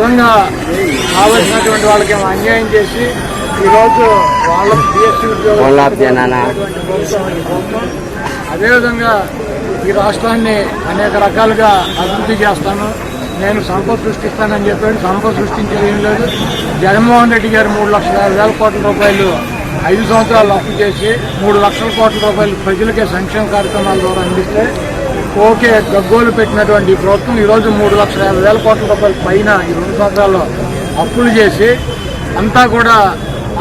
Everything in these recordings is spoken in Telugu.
నిజంగా కావలసినటువంటి వాళ్ళకి అన్యాయం చేసి ఈరోజు వాళ్ళ పిఎస్సీ ఉద్యోగాలు అదేవిధంగా ఈ రాష్ట్రాన్ని అనేక రకాలుగా అభివృద్ధి చేస్తాను, నేను సంపద సృష్టిస్తానని చెప్పాడు. సంపద సృష్టించేది ఏం లేదు. జగన్మోహన్ రెడ్డి గారు 3,50,000 కోట్ల రూపాయలు 5 సంవత్సరాలు అప్పు చేసి 3 లక్షల కోట్ల రూపాయలు ప్రజలకే సంక్షేమ కార్యక్రమాల ద్వారా అందిస్తే ఓకే గగ్గోలు పెట్టినటువంటి ప్రభుత్వం ఈరోజు 3,50,000 కోట్ల రూపాయల పైన ఈ 2 సంవత్సరాల్లో అప్పులు చేసి అంతా కూడా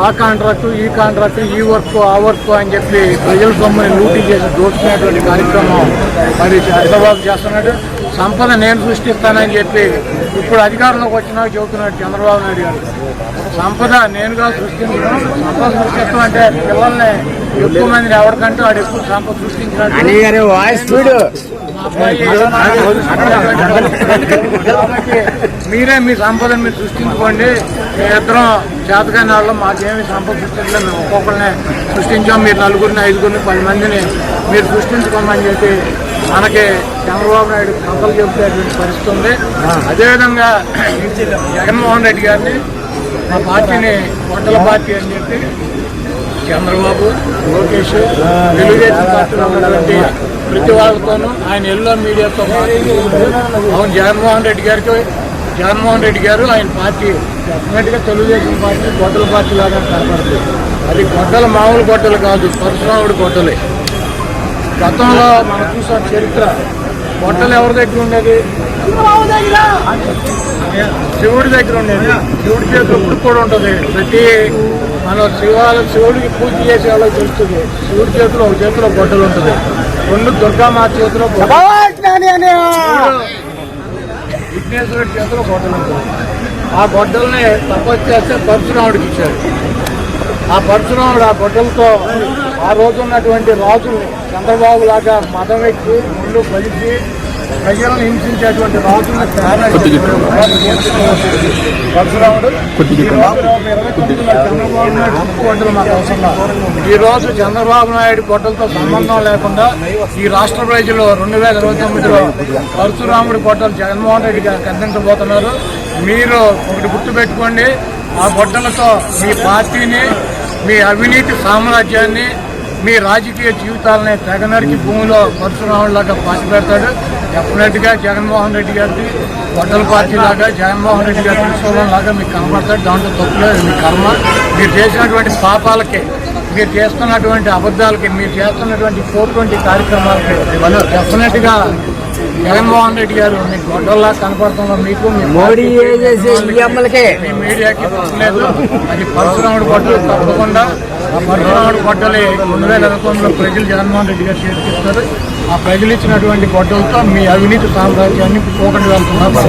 ఆ కాంట్రాక్టు ఈ కాంట్రాక్టు ఈ వర్క్ ఆ వర్క్ అని చెప్పి ప్రజల సొమ్ముని లూటీ చేసి దోచుకునేటువంటి కార్యక్రమం మరి చంద్రబాబు చేస్తున్నాడు. సంపద నేను సృష్టిస్తానని చెప్పి ఇప్పుడు అధికారంలోకి వచ్చినాక చెబుతున్నాడు చంద్రబాబు నాయుడు గారు. సంపద నేనుగా సృష్టించడం, సంపద సృష్టించడం అంటే పిల్లల్ని ఎక్కువ మందిని ఎవరికంటూ వాడు ఎక్కువ సంపద సృష్టించినట్టు కాబట్టి మీరే మీ సంపదను మీరు సృష్టించుకోండి. మేమిద్దరం చేతకాని వాళ్ళం, మాకేమీ సంపద సృష్టించలేదు, మేము ఒక్కొక్కరిని సృష్టించాం, మీరు 4గురిని 5గురిని 10 మందిని మీరు సృష్టించుకోమని చెప్పి మనకి చంద్రబాబు నాయుడు సంపదలు చెబుతున్నటువంటి పరిస్థితి ఉంది. అదేవిధంగా జగన్మోహన్ రెడ్డి గారిని మా పార్టీని గొడ్డల పార్టీ అని చెప్పి చంద్రబాబు, లోకేష్, తెలుగుదేశం పార్టీలో ఉన్నటువంటి ప్రతి వాళ్ళతోనూ ఆయన ఎల్లో మీడియాతో అవును జగన్మోహన్ రెడ్డి గారు ఆయన పార్టీ డెఫినెట్గా తెలుగుదేశం పార్టీ గొడ్డల పార్టీ లాగా కనపడుతుంది. అది గొడ్డలు మామూలు గొడ్డలు కాదు, పరశురాముడి గొడ్డలే. గతంలో మనం చూసాం చరిత్ర, గొడ్డలు ఎవరి దగ్గర ఉండేది? శివుడి దగ్గర ఉండేది. శివుడి చేతిలో ఇప్పుడు కూడా ఉంటుంది. ప్రతి మనం శివుడికి పూజ చేసే వాళ్ళకి తెలుస్తుంది. శివుడి చేతిలో ఒక చేతిలో గొడ్డలు ఉంటుంది, 2 దుర్గామాత చేతిలో, విఘ్నేశ్వరుడి చేతిలో గొడ్డలు ఉంటుంది. ఆ గొడ్డల్ని తపస్సు చేస్తే పరశురాముడికి ఇచ్చారు. ఆ పరశురాముడు ఆ గొడ్డలతో ఆ రోజు ఉన్నటువంటి రాజుల్ని చంద్రబాబు లాగా మతం ఎక్కి ముందు కలిసి ప్రజలను హింసించేటువంటి రాజుల్ని పరశురాముడు చంద్రబాబు నాయుడు గొడ్డలు మాకు అవసరం. ఈ రోజు చంద్రబాబు నాయుడు గొడ్డలతో సంబంధం లేకుండా ఈ రాష్ట్ర ప్రజలు 2029లో పరశురాముడి గొడ్డలు జగన్మోహన్ రెడ్డి గారికి అందించబోతున్నారు. మీరు ఒకటి గుర్తుపెట్టుకోండి, ఆ గొడ్డలతో మీ పార్టీని, మీ అవినీతి సామ్రాజ్యాన్ని, మీ రాజకీయ జీవితాలని తెగనరికి భూమిలో పరశురాముడిలాగా పార్టీ పెడతాడు. డెఫినెట్గా జగన్మోహన్ రెడ్డి గారికి గొడ్డల పార్టీ లాగా, జగన్మోహన్ రెడ్డి గారి విశ్వం లాగా మీకు కనబడతాడు. దాంట్లో తప్పులేదు, మీ కర్మ. మీరు చేసినటువంటి పాపాలకి, మీరు చేస్తున్నటువంటి అబద్ధాలకి, మీరు చేస్తున్నటువంటి 420 కార్యక్రమాలకి డెఫినెట్గా జగన్మోహన్ రెడ్డి గారు మీకు గొడ్డల్లా కనపడుతున్నా. మీకు మోడీ మీ మీడియాకి లేదు. అది పరశురాముడి గొడ్డలు తప్పకుండా. ఆ పరశురాముడి గొడ్డలి 2029లో ప్రజలు జగన్మోహన్ రెడ్డి గారు చేతికిస్తారు. ఆ ప్రజలు ఇచ్చినటువంటి గొడ్డలతో మీ అవినీతి సామ్రాజ్యాన్ని పోకుండా వెళ్తున్నారు.